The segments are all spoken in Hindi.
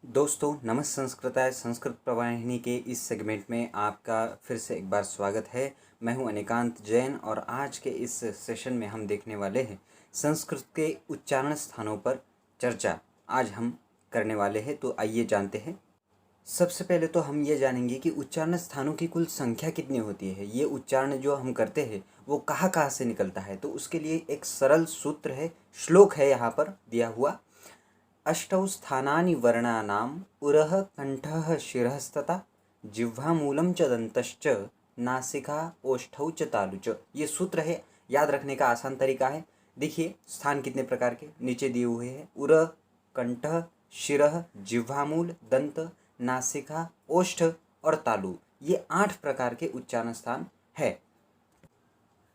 दोस्तों नमस्ते संस्कृताय संस्कृत प्रवाहिनी के इस सेगमेंट में आपका फिर से एक बार स्वागत है। मैं हूं अनिकांत जैन और आज के इस सेशन में हम देखने वाले हैं संस्कृत के उच्चारण स्थानों पर चर्चा आज हम करने वाले हैं। तो आइए जानते हैं। सबसे पहले तो हम ये जानेंगे कि उच्चारण स्थानों की कुल संख्या कितनी होती है। ये उच्चारण जो हम करते हैं वो कहाँ कहाँ से निकलता है, तो उसके लिए एक सरल सूत्र है, श्लोक है यहाँ पर दिया हुआ। अष्टौ स्थानानि वर्णानाम् उरः कंठः शिरस्तथा जिह्वामूलं च दन्तश्च नासिका ओष्ठौ च तालु च। ये सूत्र है, याद रखने का आसान तरीका है। देखिए स्थान कितने प्रकार के नीचे दिए हुए हैं। उर, कंठ, शिरः, जिह्वामूल, दंत, नासिका, ओष्ठ और तालु, ये 8 प्रकार के उच्चारण स्थान है।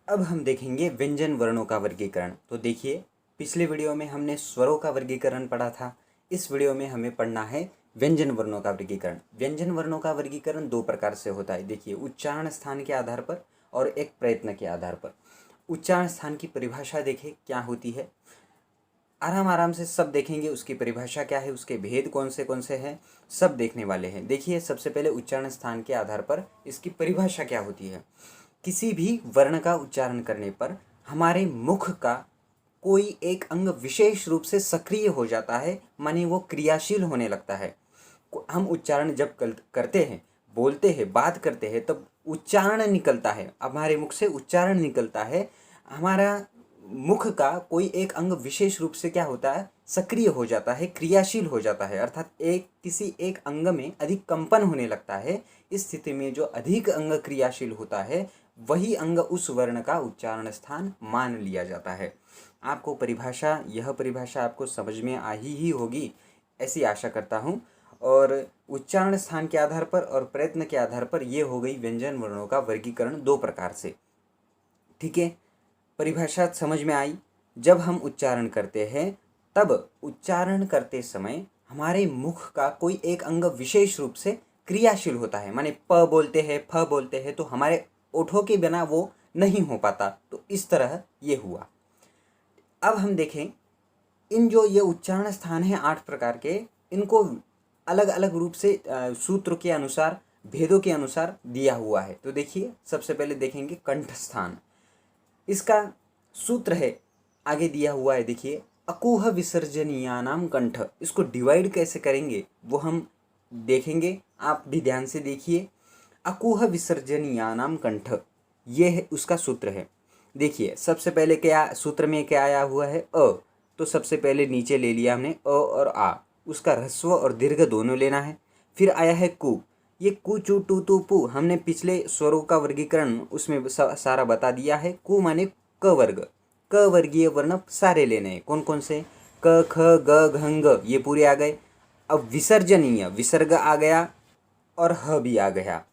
अब हम देखेंगे व्यंजन वर्णों का वर्गीकरण। तो देखिए पिछले वीडियो में हमने स्वरों का वर्गीकरण पढ़ा था, इस वीडियो में हमें पढ़ना है व्यंजन वर्णों का वर्गीकरण। व्यंजन वर्णों का वर्गीकरण 2 प्रकार से होता है। देखिए उच्चारण स्थान के आधार पर और एक प्रयत्न के आधार पर। उच्चारण स्थान की परिभाषा देखें क्या होती है, आराम से सब देखेंगे। उसकी परिभाषा क्या है, उसके भेद कौन से हैं, सब देखने वाले हैं। देखिए सबसे पहले उच्चारण स्थान के आधार पर इसकी परिभाषा क्या होती है। किसी भी वर्ण का उच्चारण करने पर हमारे मुख का कोई एक अंग विशेष रूप से सक्रिय हो जाता है, माने वो क्रियाशील होने लगता है। हम उच्चारण जब करते हैं, बोलते हैं, बात करते हैं, तब उच्चारण निकलता है, हमारे मुख से उच्चारण निकलता है। हमारा मुख का कोई एक अंग विशेष रूप से क्या होता है, सक्रिय हो जाता है, क्रियाशील हो जाता है, अर्थात किसी एक अंग में अधिक कंपन होने लगता है। इस स्थिति में जो अधिक अंग क्रियाशील होता है वही अंग उस वर्ण का उच्चारण स्थान मान लिया जाता है। आपको यह परिभाषा आपको समझ में आई ही होगी, ऐसी आशा करता हूँ। और उच्चारण स्थान के आधार पर और प्रयत्न के आधार पर ये हो गई व्यंजन वर्णों का वर्गीकरण 2 प्रकार से। ठीक है, परिभाषा समझ में आई। जब हम उच्चारण करते हैं तब उच्चारण करते समय हमारे मुख का कोई एक अंग विशेष रूप से क्रियाशील होता है, माने प बोलते हैं, फ बोलते हैं, तो हमारे ओठों के बिना वो नहीं हो पाता। तो इस तरह ये हुआ। अब हम देखें जो ये उच्चारण स्थान है 8 प्रकार के, इनको अलग अलग रूप से सूत्र के अनुसार, भेदों के अनुसार दिया हुआ है। तो देखिए सबसे पहले देखेंगे कंठ स्थान। इसका सूत्र है आगे दिया हुआ है। देखिए अकुह विसर्जनीयानाम कंठ, इसको डिवाइड कैसे करेंगे वो हम देखेंगे, आप भी ध्यान से देखिए। अकुह विसर्जनीयानाम कंठ, ये है उसका सूत्र है। देखिए सबसे पहले क्या सूत्र में क्या आया हुआ है, अ, तो सबसे पहले नीचे ले लिया हमने अ और आ, उसका ह्रस्व और दीर्घ दोनों लेना है। फिर आया है कु, ये कु चू टू तू पू, हमने पिछले स्वरों का वर्गीकरण उसमें सारा बता दिया है। कु माने क वर्ग, क वर्गीय वर्ण सारे लेने हैं। कौन कौन से, क ख ग घ ङ, ये पूरे आ गए। अब विसर्जनीय, विसर्ग आ गया और ह भी आ गया।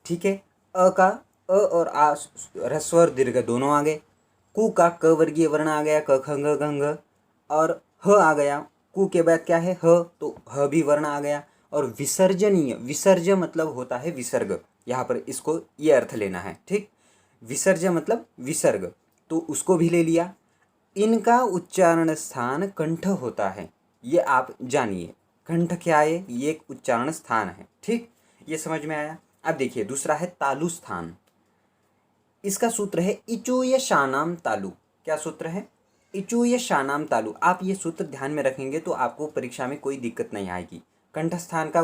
ठीक है, अ का अ और आ ह्रस्व और दीर्घ दोनों आ गए। कु का क वर्गीय वर्ण आ गया, क ख ग घ ङ, और ह आ गया। कु के बाद क्या है, ह, तो ह भी वर्ण आ गया। और विसर्जनीय, विसर्ज मतलब होता है विसर्ग, यहाँ पर इसको ये अर्थ लेना है। ठीक, विसर्ज मतलब विसर्ग, तो उसको भी ले लिया। इनका उच्चारण स्थान कंठ होता है, ये आप जानिए। कंठ क्या है, ये एक उच्चारण स्थान है। ठीक, ये समझ में आया। अब देखिए दूसरा है तालु स्थान। इसका सूत्र है इचूय शानाम तालु। क्या सूत्र है, इचूय शानाम तालु। आप ये सूत्र ध्यान में रखेंगे तो आपको परीक्षा में कोई दिक्कत नहीं आएगी। कंठ स्थान का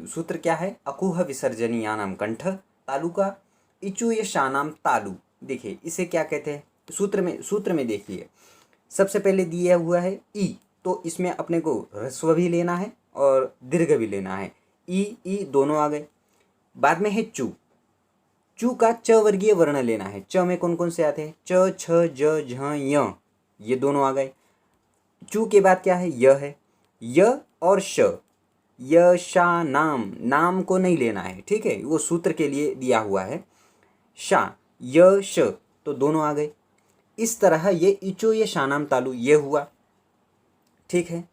सूत्र क्या है, अकुह विसर्जनीयानाम कंठ, तालु का इचूय शानाम तालु। देखिए इसे क्या कहते हैं, सूत्र में देखिए सबसे पहले दिया हुआ है ई, तो इसमें अपने को ह्रस्व भी लेना है और दीर्घ भी लेना है। ई दोनों आ गए। बाद में है चू, चू का च वर्गीय वर्ण लेना है। च में कौन कौन से आते हैं, च छ ज झ य, ये दोनों आ गए। चू के बाद क्या है, य है, य और श, य शा नाम, नाम को नहीं लेना है, ठीक है, वो सूत्र के लिए दिया हुआ है। शा, य श, तो दोनों आ गए। इस तरह ये इचो ये शानाम तालु ये हुआ। ठीक है,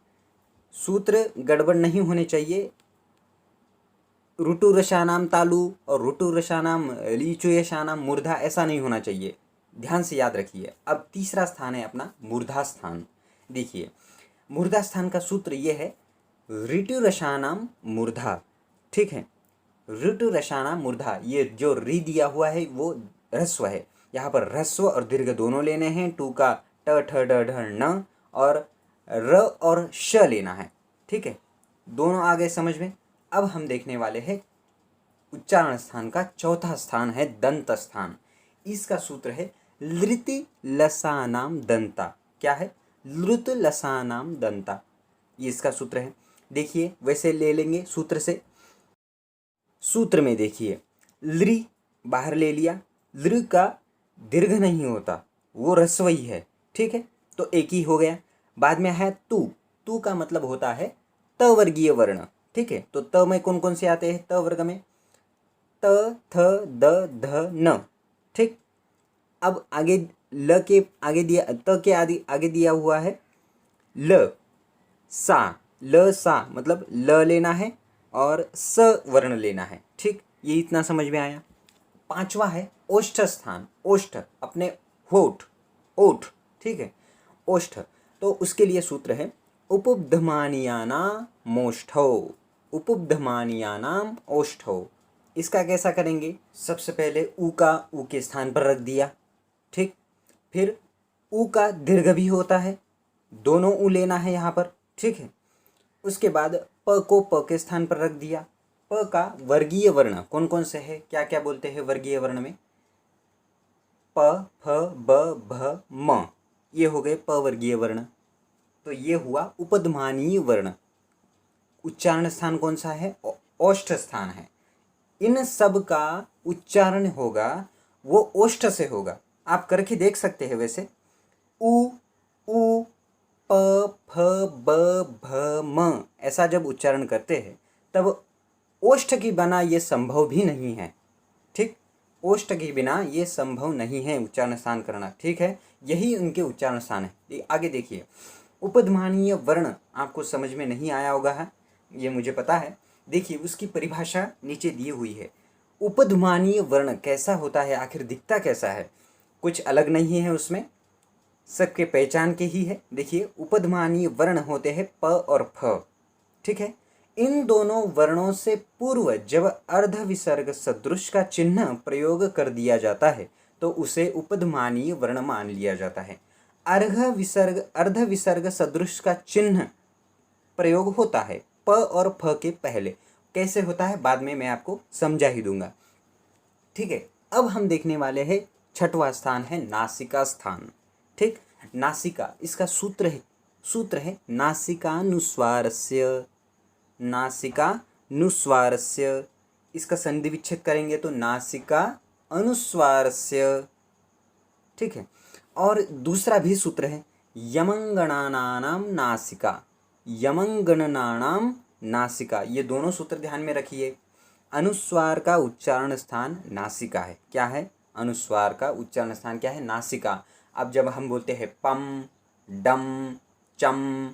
सूत्र गड़बड़ नहीं होने चाहिए। रुटु रशानाम तालु और रुटु रशानाम लीचो यशानाम मूर्धा, ऐसा नहीं होना चाहिए, ध्यान से याद रखिए। अब तीसरा स्थान है अपना मूर्धा स्थान। देखिए मूर्धा स्थान का सूत्र ये है, ऋटुरसानाम मूर्धा, ठीक है। ऋटुरसानाम मूर्धा, ये जो री दिया हुआ है वो ह्रस्व है। यहाँ पर ह्रस्व और दीर्घ दोनों लेने हैं। टू का ट ठ ड ढ न और र और श लेना है, ठीक है। दोनों आ गए समझ में। अब हम देखने वाले हैं उच्चारण स्थान का चौथा स्थान है दंत स्थान। इसका सूत्र है लृति लसानाम दंता। क्या है? लृत लसानाम दंता, ये इसका सूत्र है। देखिए वैसे ले लेंगे सूत्र से। सूत्र में देखिए लृ बाहर ले लिया, लृ का दीर्घ नहीं होता, वो ह्रस्व ही है, ठीक है, तो एक ही हो गया। बाद में है तू, तू का मतलब होता है त वर्गीय वर्ण, ठीक है। तो त में कौन कौन से आते हैं? त वर्ग में त थ द ध न, ठीक। अब आगे ल के आगे दिया, त के आगे दिया हुआ है ल सा, ल सा मतलब ल लेना है और स वर्ण लेना है, ठीक। ये इतना समझ में आया। पांचवा है ओष्ठ स्थान। ओष्ठ अपने होठ, ओठ, ठीक है, ओष्ठ। तो उसके लिए सूत्र है उपब्धमानीयानाम मोष्ठौ, उपब्धमानीयानाम ओष्ठौ। इसका कैसा करेंगे? सबसे पहले ऊ का ऊ के स्थान पर रख दिया, ठीक। फिर ऊ का दीर्घ भी होता है, दोनों ऊ लेना है यहाँ पर, ठीक है। उसके बाद प को प के स्थान पर रख दिया। प का वर्गीय वर्ण कौन कौन से है? क्या क्या बोलते हैं वर्गीय वर्ण में? प फ ब भ म, ये हो गए प वर्गीय वर्ण। तो ये हुआ उपध्मानीय वर्ण। उच्चारण स्थान कौन सा है? ओष्ठ स्थान है। इन सब का उच्चारण होगा वो ओष्ठ से होगा। आप करके देख सकते हैं वैसे। उ उ प फ ब भ म ऐसा जब उच्चारण करते हैं तब ओष्ठ की बिना ये संभव भी नहीं है, ठीक। ओष्ठ के बिना ये संभव नहीं है उच्चारण स्थान करना, ठीक है। यही उनके उच्चारण स्थान है। आगे देखिए उपध्मानीय वर्ण आपको समझ में नहीं आया होगा है, ये मुझे पता है। देखिए उसकी परिभाषा नीचे दी हुई है। उपध्मानीय वर्ण कैसा होता है, आखिर दिखता कैसा है? कुछ अलग नहीं है उसमें, सबके पहचान के ही है। देखिए उपध्मानीय वर्ण होते हैं प और फ, ठीक है। इन दोनों वर्णों से पूर्व जब अर्ध विसर्ग सदृश का चिन्ह प्रयोग कर दिया जाता है तो उसे उपध्मानीय वर्ण मान लिया जाता है। अर्ध विसर्ग सदृश का चिन्ह प्रयोग होता है प और फ के पहले। कैसे होता है बाद में मैं आपको समझा ही दूंगा, ठीक है। अब हम देखने वाले हैं छठवां स्थान है नासिका स्थान, ठीक। नासिका, इसका सूत्र है नासिकानुस्वारस्य, नासिकानुस्वारस्य। इसका संधि विच्छेद करेंगे तो नासिका अनुस्वारस्य, ठीक है। और दूसरा भी सूत्र है यमंगणानाम नासिका, यमंगणनानाम नासिका। ये दोनों सूत्र ध्यान में रखिए। अनुस्वार का उच्चारण स्थान नासिका है। क्या है? अनुस्वार का उच्चारण स्थान क्या है? नासिका। अब जब हम बोलते हैं पम डम चम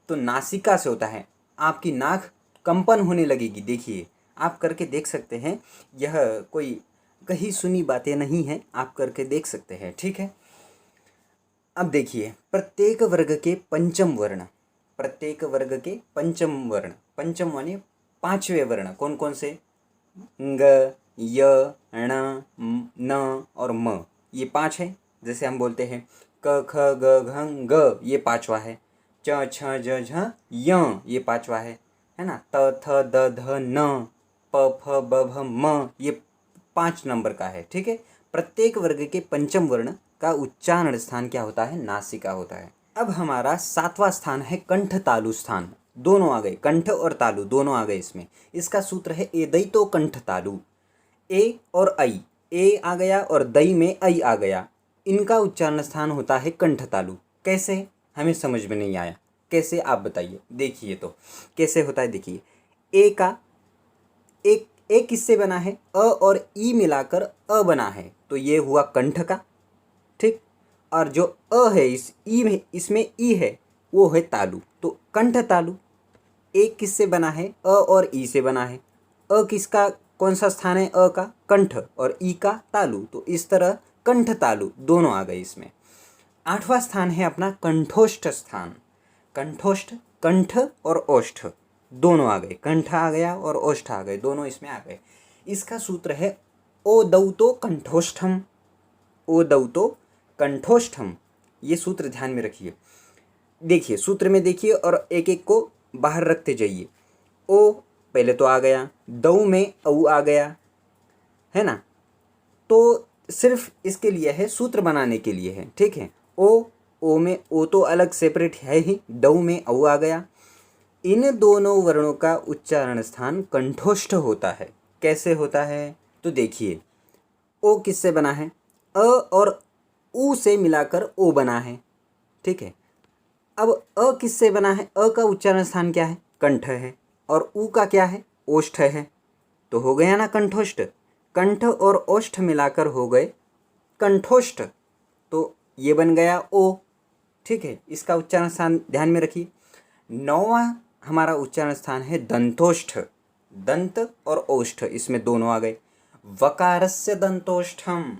तो नासिका से होता है। आपकी नाक कंपन होने लगेगी। देखिए आप करके देख सकते हैं, यह कोई कहीं सुनी बातें नहीं है, आप करके देख सकते हैं, ठीक है। अब देखिए प्रत्येक वर्ग के पंचम वर्ण, प्रत्येक वर्ग के पंचम वर्ण, पंचम माने पांचवे वर्ण कौन कौन से? ग य ण न और म, ये पांच है। जैसे हम बोलते हैं क ख ग घ ग, ये पांचवा है। च छ ज झ य, ये पांचवा है ना। त थ द ध न, प फ ब भ म, ये 5 नंबर का है, ठीक है। प्रत्येक वर्ग के पंचम वर्ण का उच्चारण स्थान क्या होता है? नासिका होता है। अब हमारा सातवां स्थान है कंठ तालु स्थान। दोनों आ गए, कंठ और तालु दोनों आ गए इसमें। इसका सूत्र है एदयितो कंठ तालु। ए और आई, ए आ गया और दई में आई आ गया, इनका उच्चारण स्थान होता है कंठ तालु। कैसे? हमें समझ में नहीं आया, कैसे आप बताइए। देखिए तो कैसे होता है, देखिए ए का एक किससे बना है? अ और ई मिलाकर अ बना है, तो ये हुआ कंठ का, ठीक। और जो अ है इस ई में, इसमें ई है, वो है तालु, तो कंठ तालु। एक किससे बना है? अ और ई से बना है। अ किसका कौन सा स्थान है? अ का कंठ और ई का तालु, तो इस तरह कंठ तालु दोनों आ गए इसमें। आठवां स्थान है अपना कंठोष्ठ स्थान। कंठोष्ठ, कंठ और ओष्ठ दोनों आ गए, कंठ आ गया और ओष्ठ आ गए, दोनों इसमें आ गए। इसका सूत्र है ओ दौतो कंठोष्ठम, ओ दौतो कंठोष्ठम। ये सूत्र ध्यान में रखिए। देखिए सूत्र में देखिए और एक एक को बाहर रखते जाइए। ओ पहले तो आ गया, दौ में औ आ गया, है ना। तो सिर्फ इसके लिए है, सूत्र बनाने के लिए है, ठीक है। ओ में ओ तो अलग सेपरेट है ही, दौ में औ आ गया। इन दोनों वर्णों का उच्चारण स्थान कंठोष्ठ होता है। कैसे होता है तो देखिए, ओ किससे बना है, अ और उ से मिलाकर ओ बना है, ठीक है। अब अ किससे बना है, अ का उच्चारण स्थान क्या है, कंठ है, और उ का क्या है, ओष्ठ है। तो हो गया ना कंठोष्ठ। कंठ और ओष्ठ मिलाकर हो गए कंठोष्ठ, तो ये बन गया ओ, ठीक है। इसका उच्चारण स्थान ध्यान में रखिए। नौवां हमारा उच्चारण स्थान है दंतोष्ठ। दंत और ओष्ठ इसमें दोनों आ गए। वकारस्य दंतोष्ठम,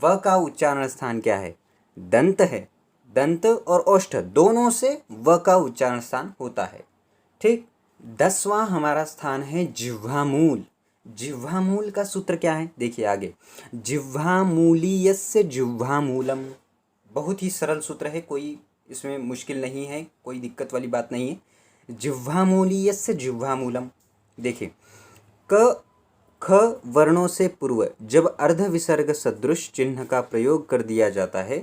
व का उच्चारण स्थान क्या है, दंत है। दंत और ओष्ठ दोनों से व का उच्चारण स्थान होता है, ठीक। 10वां हमारा स्थान है जिह्वामूल। जिह्वामूल का सूत्र क्या है, देखिए आगे, जिह्वामूलीयस्य जिह्वामूलम। बहुत ही सरल सूत्र है, कोई इसमें मुश्किल नहीं है, कोई दिक्कत वाली बात नहीं है। जिह्वामूलीयस्य जिह्वामूलम। देखिए, क ख वर्णों से पूर्व जब अर्ध विसर्ग सदृश चिन्ह का प्रयोग कर दिया जाता है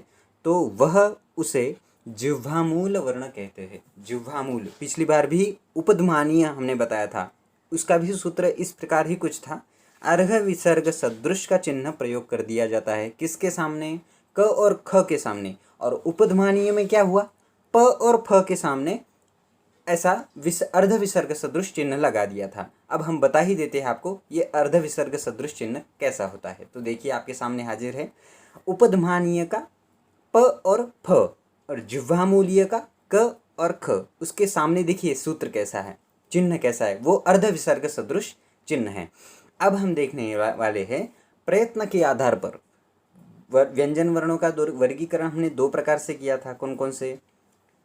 तो वह उसे जिह्वामूल वर्ण कहते हैं। जिह्वामूल पिछली बार भी उपध्मानीय हमने बताया था, उसका भी सूत्र इस प्रकार ही कुछ था। अर्घ विसर्ग सदृश का चिन्ह प्रयोग कर दिया जाता है किसके सामने, क और ख के सामने, और उपध्मानीय में क्या हुआ, प और फ के सामने ऐसा अर्ध विसर्ग सदृश चिन्ह लगा दिया था। अब हम बता ही देते हैं आपको ये अर्ध विसर्ग सदृश चिन्ह कैसा होता है। तो देखिए आपके सामने हाजिर है उपध्मानीय का प और फ, और जिह्वामूलीय का क और ख। उसके सामने देखिए सूत्र कैसा है, चिन्ह कैसा है, वो अर्ध विसर्ग सदृश चिन्ह है। अब हम देखने वाले हैं प्रयत्न के आधार पर व्यंजन वर्णों का वर्गीकरण हमने दो प्रकार से किया था। कौन कौन से,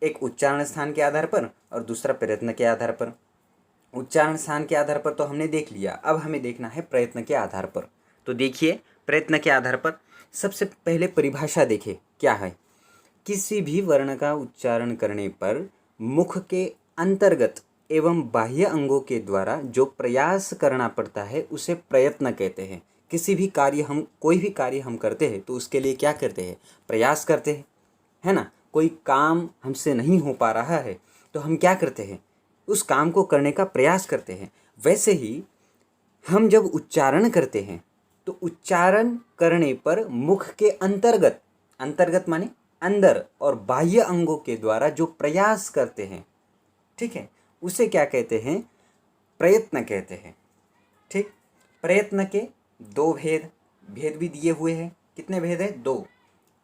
एक उच्चारण स्थान के आधार पर और दूसरा प्रयत्न के आधार पर। उच्चारण स्थान के आधार पर तो हमने देख लिया, अब हमें देखना है प्रयत्न के आधार पर। तो देखिए प्रयत्न के आधार पर सबसे पहले परिभाषा देखें क्या है। किसी भी वर्ण का उच्चारण करने पर मुख के अंतर्गत एवं बाह्य अंगों के द्वारा जो प्रयास करना पड़ता है उसे प्रयत्न कहते हैं। किसी भी कार्य हम कोई भी कार्य हम करते हैं तो उसके लिए क्या करते हैं, प्रयास करते हैं, है ना। कोई काम हमसे नहीं हो पा रहा है तो हम क्या करते हैं, उस काम को करने का प्रयास करते हैं। वैसे ही हम जब उच्चारण करते हैं तो उच्चारण करने पर मुख के अंतर्गत, अंतर्गत माने अंदर, और बाह्य अंगों के द्वारा जो प्रयास करते हैं, ठीक है, उसे क्या कहते हैं, प्रयत्न कहते हैं, ठीक। प्रयत्न के दो भेद भी दिए हुए हैं। कितने भेद है, दो,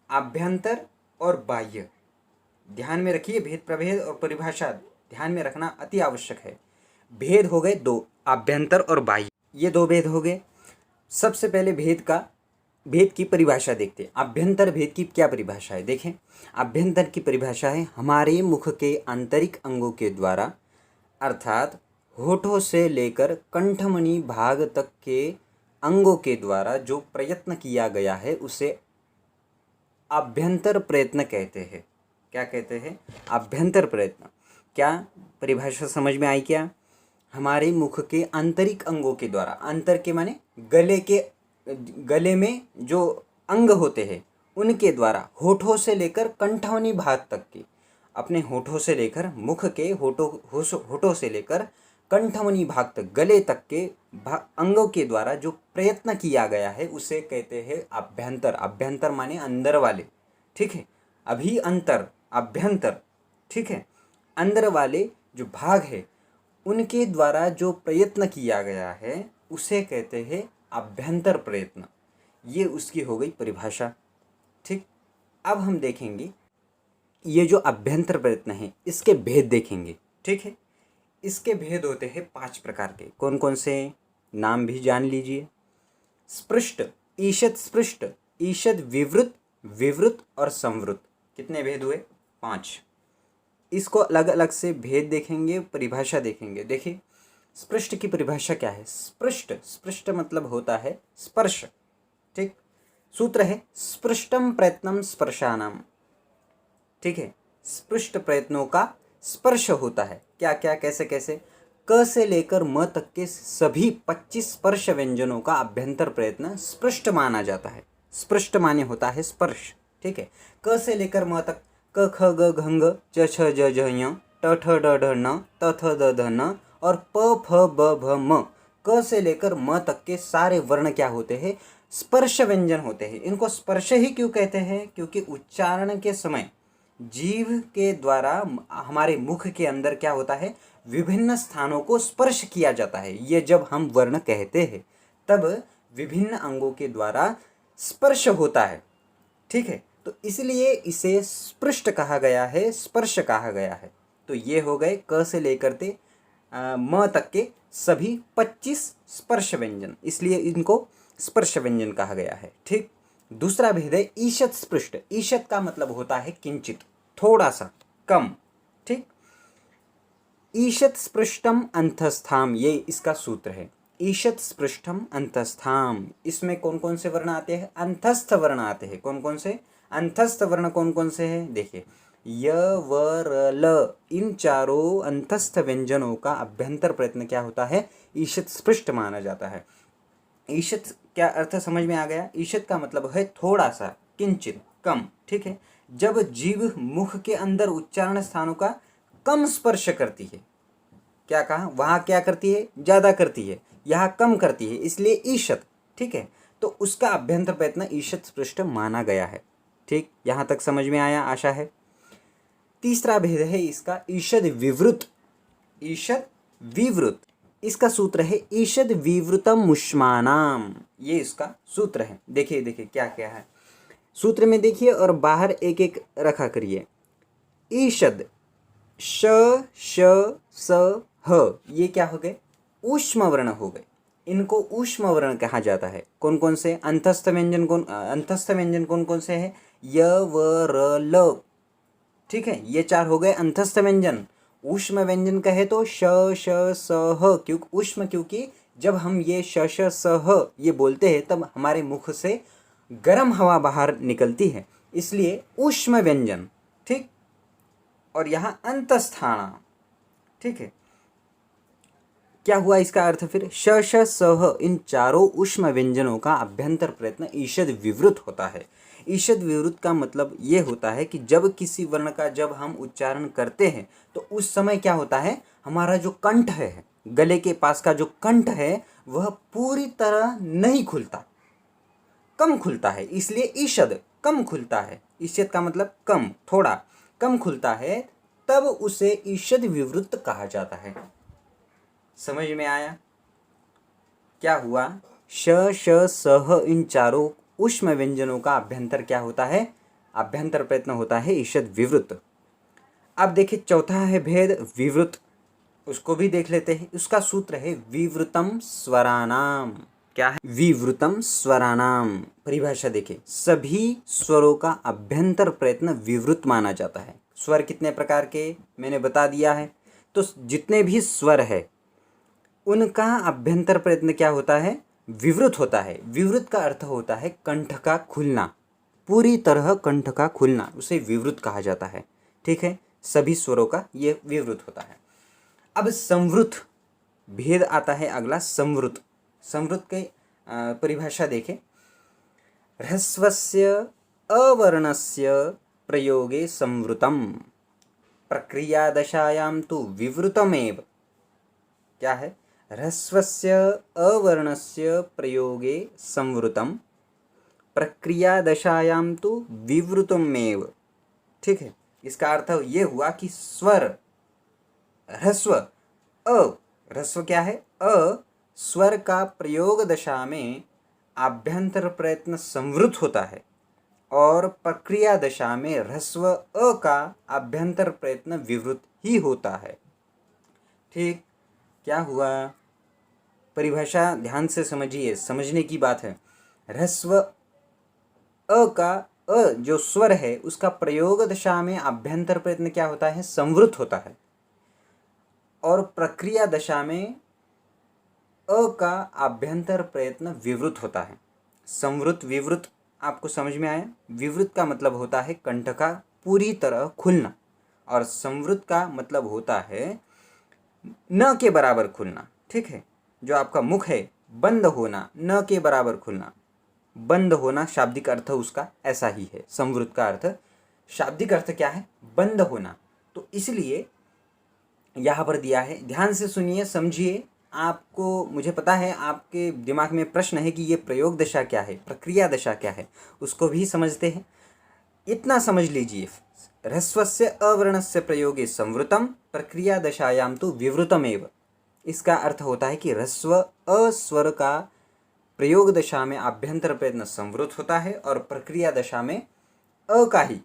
आभ्यंतर और बाह्य। ध्यान में रखिए, भेद प्रभेद और परिभाषा ध्यान में रखना अति आवश्यक है। भेद हो गए दो, आभ्यंतर और बाह्य, ये दो भेद हो गए। सबसे पहले भेद की परिभाषा देखते हैं। आभ्यंतर भेद की क्या परिभाषा है, देखें। आभ्यंतर की परिभाषा है हमारे मुख के आंतरिक अंगों के द्वारा, अर्थात होठों से लेकर कंठमणि भाग तक के अंगों के द्वारा जो प्रयत्न किया गया है उसे आभ्यंतर प्रयत्न कहते हैं। क्या कहते हैं, आभ्यंतर प्रयत्न। क्या परिभाषा समझ में आई क्या, हमारे मुख के आंतरिक अंगों के द्वारा, अंतर के माने गले में जो अंग होते हैं उनके द्वारा, होठों से लेकर कंठमणि भाग तक के, अपने होठों से लेकर मुख के होठों से लेकर कंठमणि भाग तक, गले तक के अंगों के द्वारा जो प्रयत्न किया गया है उसे कहते हैं आभ्यंतर। आभ्यंतर माने अंदर वाले, ठीक है, अभी अंतर, आभ्यंतर, ठीक है। अंदर वाले जो भाग है उनके द्वारा जो प्रयत्न किया गया है उसे कहते हैं आभ्यंतर प्रयत्न। ये उसकी हो गई परिभाषा, ठीक। अब हम देखेंगे ये जो आभ्यंतर प्रयत्न है इसके भेद देखेंगे, ठीक है। इसके भेद होते हैं 5 प्रकार के। कौन कौन से, नाम भी जान लीजिए। स्पृष्ट, ईषद स्पृष्ट, ईषद विवृत, विवृत और संवृत। कितने भेद हुए, 5। इसको अलग अलग से भेद देखेंगे, परिभाषा देखेंगे। देखिए स्पृष्ट की परिभाषा क्या है। स्पृष्ट, स्पृष्ट मतलब होता है स्पर्श। ठीक, सूत्र है स्पृष्टम प्रयत्नम स्पर्शानाम। ठीक है, स्पृष्ट प्रयत्नों का स्पर्श होता है। क्या क्या, कैसे कैसे, क से लेकर म तक के सभी 25 स्पर्श व्यंजनों का अभ्यंतर प्रयत्न स्पृष्ट माना जाता है। स्पृष्ट माने होता है स्पर्श। ठीक है, क से लेकर म तक क ख ग घ ङ च छ ज झ ञ ट ठ ड ढ न त थ द ध न और प फ ब भ म, क से लेकर म तक के सारे वर्ण क्या होते हैं, स्पर्श व्यंजन होते हैं। इनको स्पर्श ही क्यों कहते हैं, क्योंकि उच्चारण के समय जीभ के द्वारा हमारे मुख के अंदर क्या होता है, विभिन्न स्थानों को स्पर्श किया जाता है। ये जब हम वर्ण कहते हैं तब विभिन्न अंगों के द्वारा स्पर्श होता है। ठीक है, तो इसलिए इसे स्पृष्ट कहा गया है, स्पर्श कहा गया है। तो ये हो गए क से लेकर के म तक के सभी 25 स्पर्श व्यंजन, इसलिए इनको स्पर्श व्यंजन कहा गया है। ठीक, दूसरा भेद है ईशत स्पृष्ट। ईशत का मतलब होता है किंचित, थोड़ा सा, कम। ठीक, ईशत स्पृष्टम अंतस्थाम, ये इसका सूत्र है। ईशत स्पृष्टम अंतस्थाम, इसमें कौन कौन से वर्ण आते हैं, अंतस्थ वर्ण आते हैं। कौन कौन से अंतस्थ वर्ण कौन कौन से हैं, देखिए य व र ल, इन चारों अंतस्थ व्यंजनों का अभ्यंतर प्रयत्न क्या होता है, ईशत स्पृष्ट माना जाता है। ईशत क्या अर्थ समझ में आ गया। ईशत का मतलब है थोड़ा सा, किंचित, कम। ठीक है, जब जीभ मुख के अंदर उच्चारण स्थानों का कम स्पर्श करती है, क्या कहा, वहां क्या करती है, ज्यादा करती है, यहाँ कम करती है, इसलिए ईशत। ठीक है, तो उसका अभ्यंतर प्रयत्न ईशत स्पृष्ट माना गया है। ठीक, यहां तक समझ में आया आशा है। तीसरा भेद है इसका ईषद विवृत। ईषद विवृत, इसका सूत्र है ईषद विवृतम मुष्मानाम, ये इसका सूत्र है। देखिए देखिए क्या क्या है सूत्र में, देखिए और बाहर एक एक रखा करिए। ईषद श श स ह, ये क्या हो गए, ऊष्म वर्ण हो गए। इनको ऊष्म वर्ण कहा जाता है। कौन कौन से अंतस्थ व्यंजन, कौन कौन से हैं, य व र ल। ठीक है, ये चार हो गए अंतस्थ व्यंजन। ऊष्म व्यंजन कहे तो श श स ह, क्योंकि ऊष्म, क्योंकि जब हम ये श श स ह ये बोलते हैं तब हमारे मुख से गर्म हवा बाहर निकलती है, इसलिए ऊष्म व्यंजन। ठीक, और यहाँ अंतस्थाना। ठीक है, क्या हुआ इसका अर्थ फिर, श श स ह, इन चारों ऊष्म व्यंजनों का अभ्यंतर प्रयत्न ईषद विवृत होता है। ईषद विवृत का मतलब ये होता है कि जब किसी वर्ण का जब हम उच्चारण करते हैं तो उस समय क्या होता है, हमारा जो कंठ है, गले के पास का जो कंठ है वह पूरी तरह नहीं खुलता, कम खुलता है, इसलिए ईषद कम खुलता है। ईषद का मतलब कम, थोड़ा कम खुलता है, तब उसे ईषद विवृत कहा जाता है। समझ में आया क्या हुआ, श श स ह, इन चारों ऊष्म व्यंजनों का अभ्यंतर क्या होता है, अभ्यंतर प्रयत्न होता है ईषद विवृत। अब देखिए चौथा है भेद विवृत, उसको भी देख लेते हैं। उसका सूत्र है विवृतम स्वरानाम। क्या है, विवृतम स्वरानाम। परिभाषा देखिए, सभी स्वरों का अभ्यंतर प्रयत्न विवृत माना जाता है। स्वर कितने प्रकार के मैंने बता दिया है, तो जितने भी स्वर है उनका अभ्यंतर प्रयत्न क्या होता है, विवृत होता है। विवृत का अर्थ होता है कंठ का खुलना, पूरी तरह कंठ का खुलना, उसे विवृत कहा जाता है। ठीक है, सभी स्वरों का ये विवृत होता है। अब संवृत भेद आता है अगला, संवृत। संवृत के परिभाषा देखें, ह्रस्वस्य अवर्णस्य प्रयोगे संवृतम, प्रक्रिया दशायां तु विवृतमेव। क्या है, ह्रस्वस्य अवर्णस्य प्रयोगे संवृतम, प्रक्रिया दशायां तु विवृतमेव। ठीक है, इसका अर्थ ये हुआ कि स्वर ह्रस्व, ह्रस्व क्या है, स्वर का प्रयोग दशा में आभ्यंतर प्रयत्न संवृत होता है और प्रक्रिया दशा में ह्रस्व का आभ्यंतर प्रयत्न विवृत ही होता है। ठीक, क्या हुआ, परिभाषा ध्यान से समझिए, समझने की बात है। ह्रस्व का जो स्वर है उसका प्रयोग दशा में आभ्यंतर प्रयत्न क्या होता है, संवृत होता है, और प्रक्रिया दशा में अ का आभ्यंतर प्रयत्न विवृत होता है। संवृत विवृत आपको समझ में आया। विवृत का मतलब होता है कंठ का पूरी तरह खुलना, और संवृत का मतलब होता है न के बराबर खुलना। ठीक है, जो आपका मुख है बंद होना, न के बराबर खुलना, बंद होना शाब्दिक अर्थ उसका ऐसा ही है। संवृत का अर्थ, शाब्दिक अर्थ क्या है, बंद होना। तो इसलिए यहाँ पर दिया है, ध्यान से सुनिए, समझिए। आपको, मुझे पता है आपके दिमाग में प्रश्न है कि ये प्रयोग दशा क्या है, प्रक्रिया दशा क्या है, उसको भी समझते हैं। इतना समझ लीजिए, ह्रस्वस्य अवर्णस्य प्रयोगे संवृतम, प्रक्रिया दशायाम तो विवृतमेव। इसका अर्थ होता है कि ह्रस्व अस्वर का प्रयोग दशा में आभ्यंतर प्रयत्न संवृत होता है, और प्रक्रिया दशा में अ का ही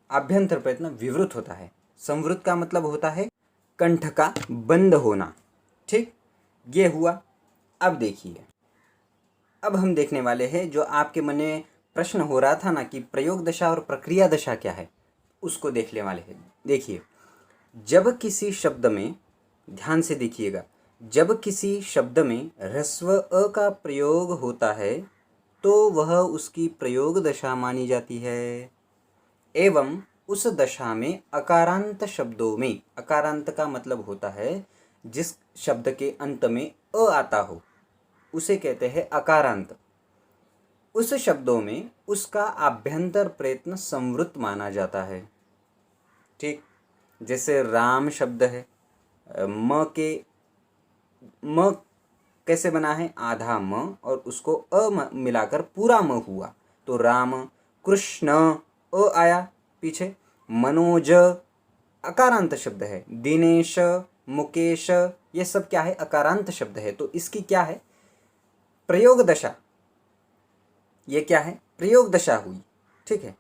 आभ्यंतर प्रयत्न विवृत होता है। संवृत का मतलब होता है कंठ का बंद होना। ठीक, ये हुआ। अब देखिए, अब हम देखने वाले हैं जो आपके मन में प्रश्न हो रहा था ना कि प्रयोग दशा और प्रक्रिया दशा क्या है, उसको देखने वाले हैं। देखिए, जब किसी शब्द में, ध्यान से देखिएगा, जब किसी शब्द में ह्रस्व अ का प्रयोग होता है तो वह उसकी प्रयोग दशा मानी जाती है। एवं उस दशा में अकारांत शब्दों में, अकारांत का मतलब होता है जिस शब्द के अंत में अ आता हो, उसे कहते हैं अकारांत। उस शब्दों में उसका आभ्यंतर प्रयत्न संवृत माना जाता है। ठीक, जैसे राम शब्द है, म कैसे बना है, आधा म और उसको मिलाकर पूरा म हुआ, तो राम। कृष्ण आया पीछे। मनोज अकारांत शब्द है। दिनेश, मुकेश, ये सब क्या है, अकारांत शब्द है। तो इसकी क्या है, प्रयोग दशा। ये क्या है, प्रयोग दशा हुई। ठीक है,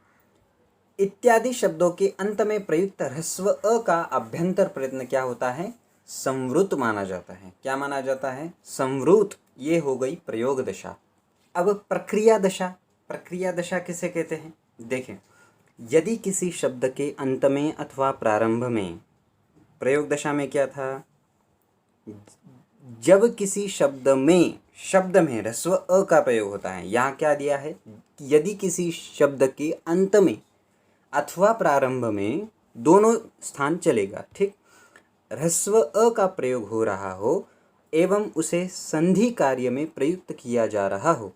इत्यादि शब्दों के अंत में प्रयुक्त ह्रस्व अ का अभ्यंतर प्रयत्न क्या होता है, संवृत माना जाता है। क्या माना जाता है, संवृत। ये हो गई प्रयोग दशा। अब प्रक्रिया दशा, प्रक्रिया दशा किसे कहते हैं, देखें। यदि किसी शब्द के अंत में अथवा प्रारंभ में, प्रयोग दशा में क्या था, जब किसी शब्द में ह्रस्व अ का प्रयोग होता है। यहाँ क्या दिया है, यदि किसी शब्द के अंत में अथवा प्रारंभ में, दोनों स्थान चलेगा। ठीक, ह्रस्व अ का प्रयोग हो रहा हो एवं उसे संधि कार्य में प्रयुक्त किया जा रहा हो,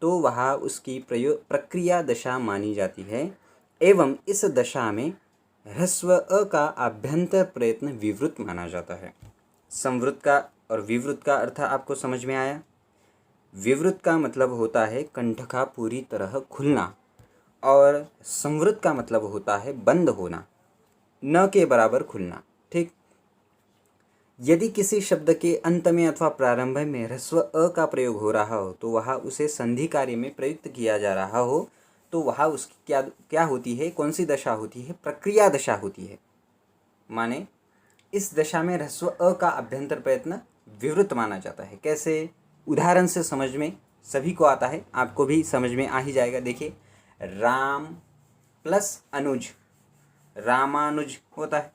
तो वहाँ उसकी प्रक्रिया दशा मानी जाती है। एवं इस दशा में ह्रस्व अ का आभ्यंतर प्रयत्न विवृत माना जाता है। संवृत का और विवृत का अर्थ आपको समझ में आया। विवृत का मतलब होता है कंठ का पूरी तरह खुलना, और संवृत का मतलब होता है बंद होना, न के बराबर खुलना। ठीक, यदि किसी शब्द के अंत में अथवा प्रारंभ में ह्रस्व अ का प्रयोग हो रहा हो, तो वहाँ उसे संधि कार्य में प्रयुक्त किया जा रहा हो, तो वहाँ उसकी क्या होती है, कौन सी दशा होती है, प्रक्रिया दशा होती है। माने इस दशा में ह्रस्व अ का अभ्यंतर प्रयत्न विवृत माना जाता है। कैसे, उदाहरण से समझ में सभी को आता है, आपको भी समझ में आ ही जाएगा। देखिए, राम प्लस अनुज, रामानुज होता है।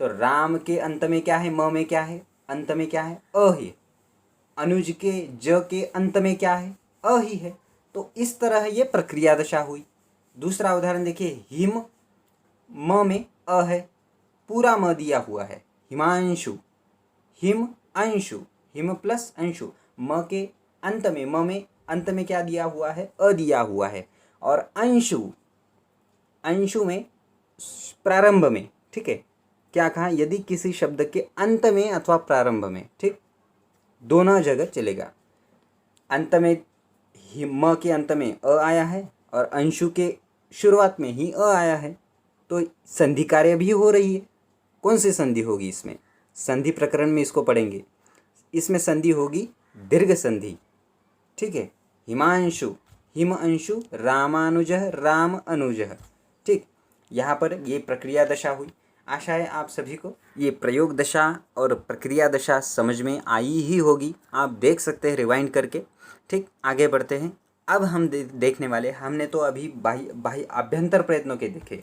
तो राम के अंत में क्या है, म में क्या है, अंत में क्या है, अ ही है। अनुज के ज के अंत में क्या है, अ ही है। तो इस तरह ये प्रक्रिया दशा हुई। दूसरा उदाहरण देखिए, हिम, म में अ है, पूरा म दिया हुआ है। हिमांशु, हिम अंशु, हिम प्लस अंशु, म के अंत में, म में अंत में क्या दिया हुआ है, अ दिया हुआ है। और अंशु, अंशु में प्रारंभ में। ठीक है, क्या कहा, यदि किसी शब्द के अंत में अथवा प्रारंभ में, ठीक, दोनों जगह चलेगा। अंत में म के अंत में अ आया है और अंशु के शुरुआत में ही अ आया है, तो संधि कार्य भी हो रही है। कौन सी संधि होगी इसमें, संधि प्रकरण में इसको पढ़ेंगे। इसमें संधि होगी दीर्घ संधि। ठीक है, हिमांशु, हिम अंशु, रामानुजः, राम अनुजः। ठीक, यहाँ पर ये प्रक्रिया दशा हुई। आशा है आप सभी को ये प्रयोग दशा और प्रक्रिया दशा समझ में आई ही होगी। आप देख सकते हैं रिवाइंड करके। ठीक, आगे बढ़ते हैं। अब हम देखने वाले, हमने तो अभी बाह्य बाह्य आभ्यंतर प्रयत्नों के देखे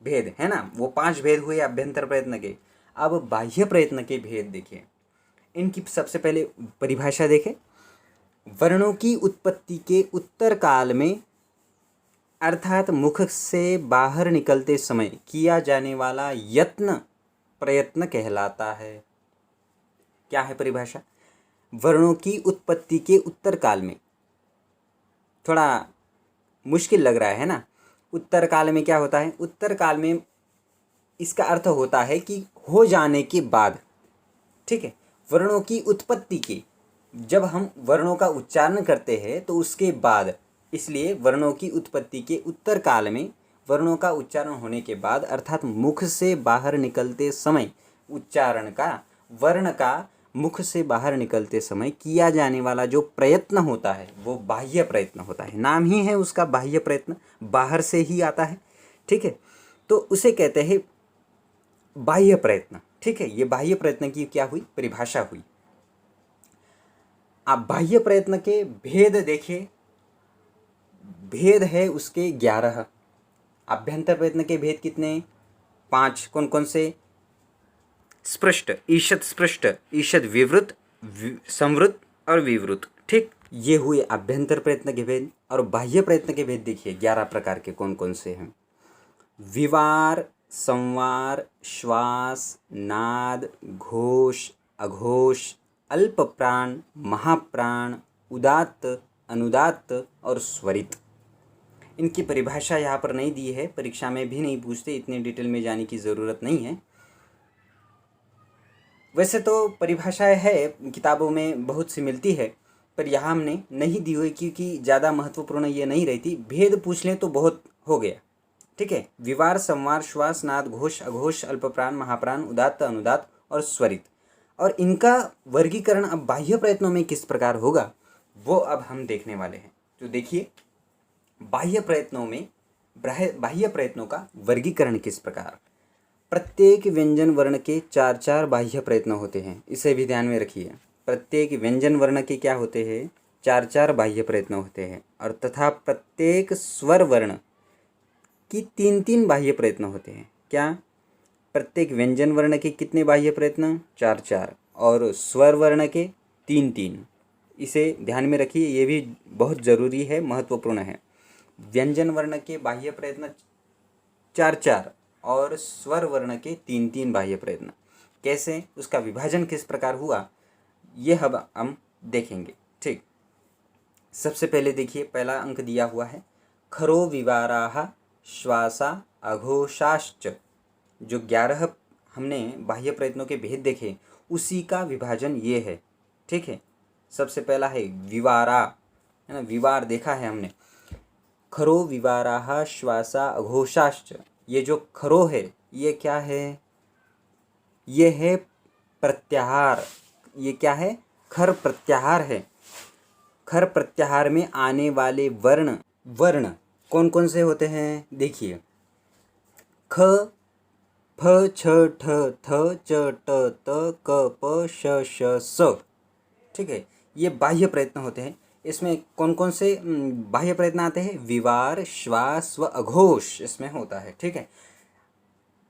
भेद, है ना, वो 5 भेद हुए आभ्यंतर प्रयत्न के। अब बाह्य प्रयत्न के भेद देखिए। इनकी सबसे पहले परिभाषा देखें। वर्णों की उत्पत्ति के उत्तर काल में अर्थात मुख से बाहर निकलते समय किया जाने वाला यत्न प्रयत्न कहलाता है। क्या है परिभाषा? वर्णों की उत्पत्ति के उत्तर काल में, थोड़ा मुश्किल लग रहा है ना। उत्तर काल में क्या होता है? उत्तर काल में इसका अर्थ होता है कि हो जाने के बाद, ठीक है। वर्णों की उत्पत्ति के, जब हम वर्णों का उच्चारण करते हैं तो उसके बाद, इसलिए वर्णों की उत्पत्ति के उत्तर काल में वर्णों का उच्चारण होने के बाद अर्थात मुख से बाहर निकलते समय, उच्चारण का, वर्ण का मुख से बाहर निकलते समय किया जाने वाला जो प्रयत्न होता है वो बाह्य प्रयत्न होता है। नाम ही है उसका बाह्य प्रयत्न, बाहर से ही आता है, ठीक है। तो उसे कहते हैं बाह्य प्रयत्न, ठीक है। ये बाह्य प्रयत्न की क्या हुई? परिभाषा हुई। आप बाह्य प्रयत्न के भेद देखिए। भेद है उसके 11। आभ्यंतर प्रयत्न के भेद कितने? 5। कौन कौन से? स्पृष्ट, ईषद स्पृष्ट, ईषद विवृत, संवृत और विवृत, ठीक। ये हुए आभ्यंतर प्रयत्न के भेद। और बाह्य प्रयत्न के भेद देखिए 11 प्रकार के कौन कौन से हैं। विवार, संवार, श्वास, नाद, घोष, अघोष, अल्प प्राण, महाप्राण, उदात्त, अनुदात्त और स्वरित। इनकी परिभाषा यहाँ पर नहीं दी है, परीक्षा में भी नहीं पूछते, इतने डिटेल में जाने की ज़रूरत नहीं है। वैसे तो परिभाषाएं है किताबों में बहुत सी मिलती है, पर यहाँ हमने नहीं दी हुई क्योंकि ज़्यादा महत्वपूर्ण ये नहीं रहती। भेद पूछ लें तो बहुत हो गया, ठीक है। विवार, संवार, श्वास, नाद, घोष, अघोष, अल्पप्राण, महाप्राण, उदात्त, अनुदात्त और स्वरित। और इनका वर्गीकरण अब बाह्य प्रयत्नों में किस प्रकार होगा वो अब हम देखने वाले हैं। तो देखिए, बाह्य प्रयत्नों में बाह्य प्रयत्नों का वर्गीकरण किस प्रकार। प्रत्येक व्यंजन वर्ण के 4 बाह्य प्रयत्न होते हैं, इसे भी ध्यान में रखिए। प्रत्येक व्यंजन वर्ण के क्या होते हैं? 4 बाह्य प्रयत्न होते हैं। और तथा प्रत्येक स्वर वर्ण की 3 बाह्य प्रयत्न होते हैं। क्या? प्रत्येक व्यंजन वर्ण के कितने बाह्य प्रयत्न? 4 और स्वर वर्ण के 3। इसे ध्यान में रखिए, ये भी बहुत ज़रूरी है, महत्वपूर्ण है। व्यंजन वर्ण के बाह्य प्रयत्न 4 और स्वर वर्ण के 3 बाह्य प्रयत्न। कैसे, उसका विभाजन किस प्रकार हुआ, ये अब हम देखेंगे, ठीक। सबसे पहले देखिए, पहला अंक दिया हुआ है खरो विवाराः श्वासा अघोषाश्च। जो 11 हमने बाह्य प्रयत्नों के भेद देखे उसी का विभाजन ये है, ठीक है। सबसे पहला है विवारा, है ना, विवार देखा है हमने। खरो विवाराः श्वासा अघोषाश्च। ये जो खरो है ये क्या है? ये है प्रत्याहार। ये क्या है? खर प्रत्याहार है। खर प्रत्याहार में आने वाले वर्ण कौन कौन से होते हैं? देखिए, ख, फ, छ, ठ, थ, च, ट, त, क, प, श, श, स, ठीक है। ये बाह्य प्रयत्न होते हैं। इसमें कौन कौन से बाह्य प्रयत्न आते हैं? विवार, श्वास व अघोष इसमें होता है, ठीक है।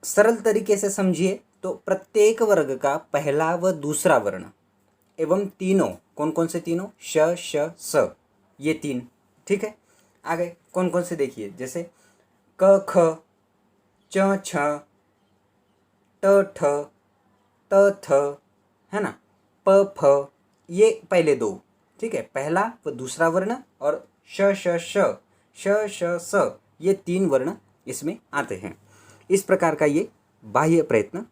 सरल तरीके से समझिए तो प्रत्येक वर्ग का पहला व दूसरा वर्ण एवं तीनों, कौन कौन से तीनों? श, श, स, ये 3, ठीक है। आगे कौन कौन से देखिए, जैसे क, ख, च, छ, ट, ठ, त, थ, है ना, प, फ, ये पहले 2, ठीक है। पहला व दूसरा वर्ण और श, श, श, श, श, स, ये 3 वर्ण इसमें आते हैं। इस प्रकार का ये बाह्य प्रयत्न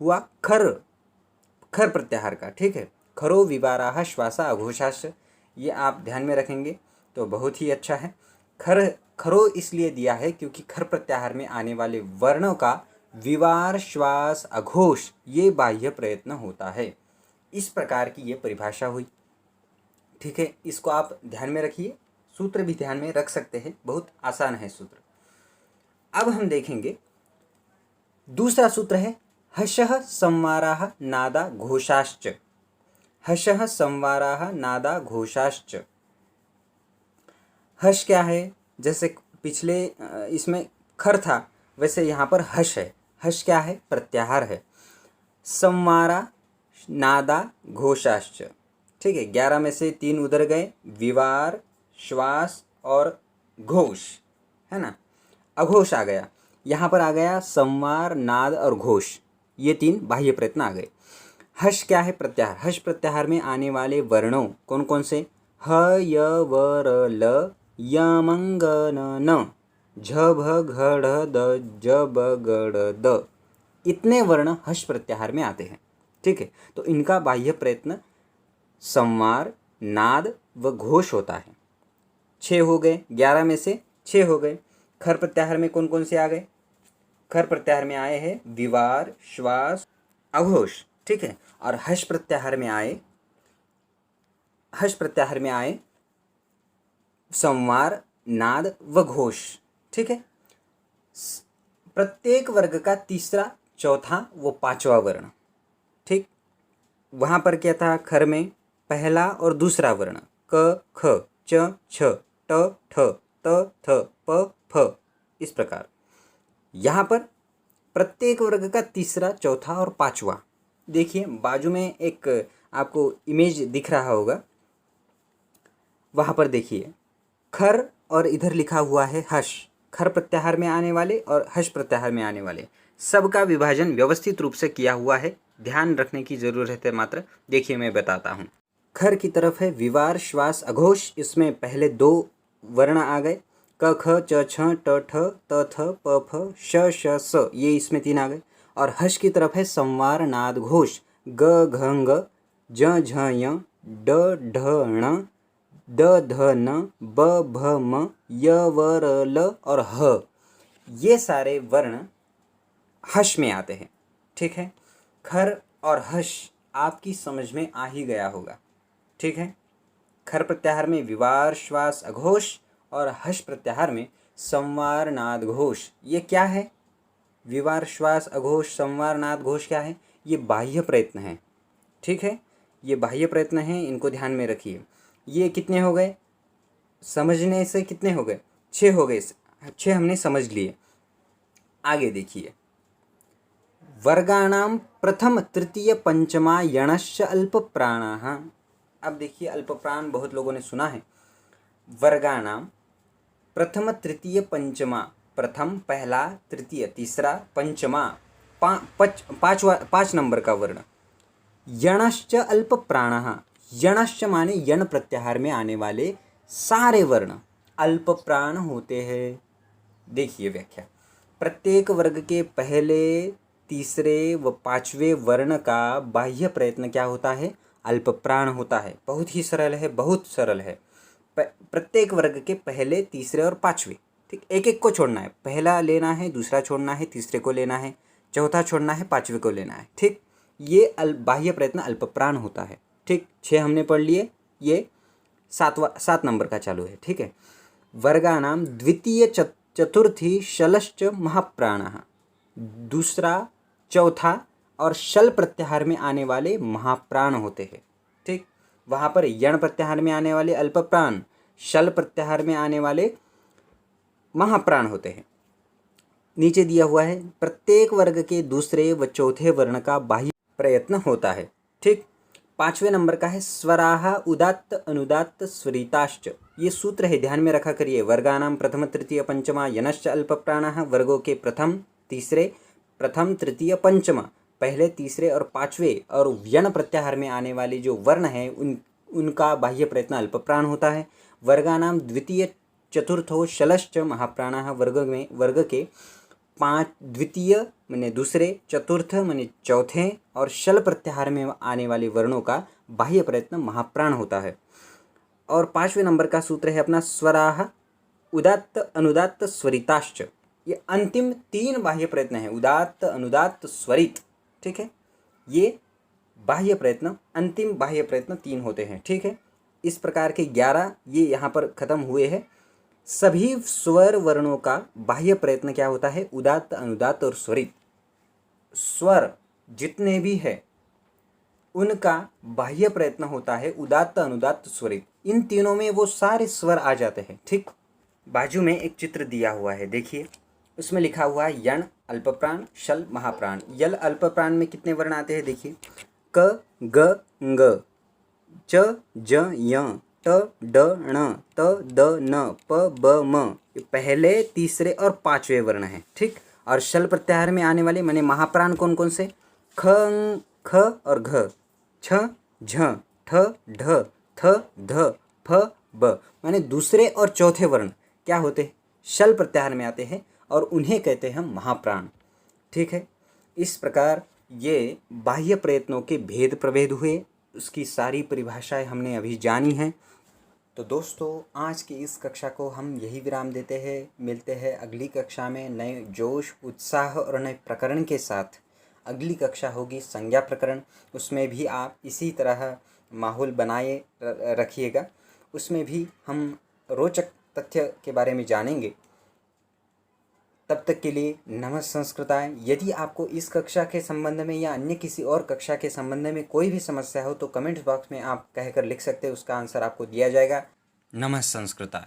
हुआ खर प्रत्याहार का, ठीक है। खरो विवाराः श्वासा अघोषाश्च, ये आप ध्यान में रखेंगे तो बहुत ही अच्छा है। खरो इसलिए दिया है क्योंकि खर प्रत्याहार में आने वाले वर्णों का विवार, श्वास, अघोष ये बाह्य प्रयत्न होता है। इस प्रकार की ये परिभाषा हुई, ठीक है। इसको आप ध्यान में रखिए। सूत्र भी ध्यान में रख सकते हैं, बहुत आसान है सूत्र। अब हम देखेंगे दूसरा सूत्र है हशः संवाराः नादा घोषाश्च। हशः संवाराः नादा घोषाश्च। हश क्या है? जैसे पिछले इसमें खर था, वैसे यहाँ पर हश है। हश क्या है? प्रत्याहार है। संवारा नादा घोषाश्च, ठीक है। 11 में से 3 उधर गए, विवार, श्वास और घोष, है ना। अघोष आ गया, यहाँ पर आ गया संवार, नाद और घोष, ये 3 बाह्य प्रयत्न आ गए। हश क्या है? प्रत्याहार। हश प्रत्याहार में आने वाले वर्णों कौन कौन से? ह, य, व, र, ल, य, म, ग, न, न, झ, भ, घ, ढ, द, ज, ब, ग, ड़, द, इतने वर्ण हश प्रत्याहार में आते हैं, ठीक है। तो इनका बाह्य प्रयत्न संवार, नाद व घोष होता है। 6 हो गए, 11 में से 6 हो गए। खर प्रत्याहार में कौन कौन से आ गए? खर प्रत्याहार में आए हैं विवार, श्वास, अघोष, ठीक है। और हश प्रत्याहार में आए संवार, नाद व घोष, ठीक है। प्रत्येक वर्ग का तीसरा, चौथा व पांचवा वर्ण, ठीक। वहाँ पर क्या था? खर में पहला और दूसरा वर्ण क, ख, च, छ, ट, ठ, त, थ, प, फ, इस प्रकार। यहाँ पर प्रत्येक वर्ग का तीसरा, चौथा और पांचवा। देखिए बाजू में एक आपको इमेज दिख रहा होगा, वहाँ पर देखिए खर और इधर लिखा हुआ है हश। खर प्रत्याहार में आने वाले और हश प्रत्याहार में आने वाले सबका विभाजन व्यवस्थित रूप से किया हुआ है, ध्यान रखने की जरूरत है मात्र। देखिए मैं बताता हूँ। खर की तरफ है विवार, श्वास, अघोष, इसमें पहले 2 वर्ण आ गए, क, ख, च, छ, ट, ठ, त, थ, प, फ, श, श, स, ये इसमें 3 आ गए। और हश की तरफ है संवार, नाद, घोष, ग, घ, ङ, ज, झ, य, ड, ढ, ण, द, ध, न, ब, भ, म, य, व, र, ल और ह, ये सारे वर्ण हश में आते हैं, ठीक है। खर और हश आपकी समझ में आ ही गया होगा, ठीक है। खर प्रत्याहार में विवार, श्वास, अघोष और हश प्रत्याहार में संवार, नाद, घोष। ये क्या है? विवार, श्वास, अघोष, संवार, नाद, घोष क्या है? ये बाह्य प्रयत्न है, ठीक है। ये बाह्य प्रयत्न है, इनको ध्यान में रखिए। ये कितने हो गए? समझने से कितने हो गए? 6 हो गए। 6 हमने समझ लिए। आगे देखिए, वर्गाणाम प्रथम, तृतीय, पंचमा यणश्च अल्प प्राणाः। अब देखिए अल्प प्राण बहुत लोगों ने सुना है। वर्गाणाम प्रथम, तृतीय, पंचमा, प्रथम पहला, तृतीय तीसरा, पंचमा 5 नंबर का वर्ण, यणश्च अल्प प्राणः। यणश्च माने यण प्रत्याहार में आने वाले सारे वर्ण अल्प प्राण होते हैं। देखिए व्याख्या, प्रत्येक वर्ग के पहले, तीसरे व पांचवें वर्ण का बाह्य प्रयत्न क्या होता है? अल्प प्राण होता है। बहुत ही सरल है, बहुत सरल है। प्रत्येक वर्ग के पहले, तीसरे और पांचवें, ठीक, एक एक को छोड़ना है। पहला लेना है, दूसरा छोड़ना है, तीसरे को लेना है, चौथा छोड़ना है, पांचवें को लेना है, ठीक। ये बाह्य प्रयत्न अल्प प्राण होता है, ठीक। 6 हमने पढ़ लिए, ये 7 नंबर का चालू है, ठीक है। वर्गानाम द्वितीय, चतुर्थी, शलश्च महाप्राणः। दूसरा, चौथा और शल प्रत्याहार में आने वाले महाप्राण होते हैं, ठीक। वहाँ पर यण प्रत्याहार में आने वाले अल्प प्राण, शल प्रत्याहार में आने वाले महाप्राण होते हैं। नीचे दिया हुआ है, प्रत्येक वर्ग के दूसरे व चौथे वर्ण का बाह्य प्रयत्न होता है, ठीक। 5वें नंबर का है स्वराः उदात्त, अनुदात्त, स्वरिताश्च। ये सूत्र है, ध्यान में रखा करिए। वर्गानाम प्रथम, तृतीय, पंचमा यनश्च अल्प प्राणः। वर्गों के प्रथम, तीसरे, प्रथम, तृतीय, पंचमा, पहले, तीसरे और पांचवें और यण प्रत्याहार में आने वाले जो वर्ण हैं उनका बाह्य प्रयत्न अल्प प्राण होता है। वर्गानाम द्वितीय, चतुर्थो, शलश्च महाप्राणः। वर्ग के 5 द्वितीय माने दूसरे, चतुर्थ माने चौथे और शल प्रत्याहार में आने वाले वर्णों का बाह्य प्रयत्न महाप्राण होता है। और 5वें नंबर का सूत्र है अपना स्वराः उदात्त, अनुदात्त, स्वरिताश्च। ये अंतिम 3 बाह्य प्रयत्न है, उदात्त, अनुदात्त, स्वरित, ठीक है। ये बाह्य प्रयत्न, अंतिम बाह्य प्रयत्न 3 होते हैं, ठीक है। इस प्रकार के 11 ये यहाँ पर खत्म हुए हैं। सभी स्वर वर्णों का बाह्य प्रयत्न क्या होता है? उदात्त, अनुदात्त और स्वरित। स्वर जितने भी है उनका बाह्य प्रयत्न होता है उदात्त अनुदात्त स्वरित। इन तीनों में वो सारे स्वर आ जाते हैं। ठीक, बाजू में एक चित्र दिया हुआ है, देखिए उसमें लिखा हुआ है यण अल्पप्राण, शल महाप्राण। यल अल्पप्राण में कितने वर्ण आते हैं, देखिए क ग ङ, च ज य, ट ड ण, त द न, प ब म। ये पहले, तीसरे और पांचवें वर्ण हैं। ठीक, और शल प्रत्याहार में आने वाले माने महाप्राण कौन कौन से, ख ख और घ, छ झ, ठ ढ, थ ध, फ ब। माने दूसरे और चौथे वर्ण क्या होते हैं, शल प्रत्याहार में आते हैं और उन्हें कहते हैं हम महाप्राण। ठीक है, इस प्रकार ये बाह्य प्रयत्नों के भेद प्रभेद हुए, उसकी सारी परिभाषाएं हमने अभी जानी हैं। तो दोस्तों आज की इस कक्षा को हम यही विराम देते हैं। मिलते हैं अगली कक्षा में नए जोश, उत्साह और नए प्रकरण के साथ। अगली कक्षा होगी संज्ञा प्रकरण, उसमें भी आप इसी तरह माहौल बनाए रखिएगा। उसमें भी हम रोचक तथ्य के बारे में जानेंगे। तब तक के लिए नमः संस्कृताय। यदि आपको इस कक्षा के संबंध में या अन्य किसी और कक्षा के संबंध में कोई भी समस्या हो तो कमेंट बॉक्स में आप कहकर लिख सकते हैं, उसका आंसर आपको दिया जाएगा। नमः संस्कृताय।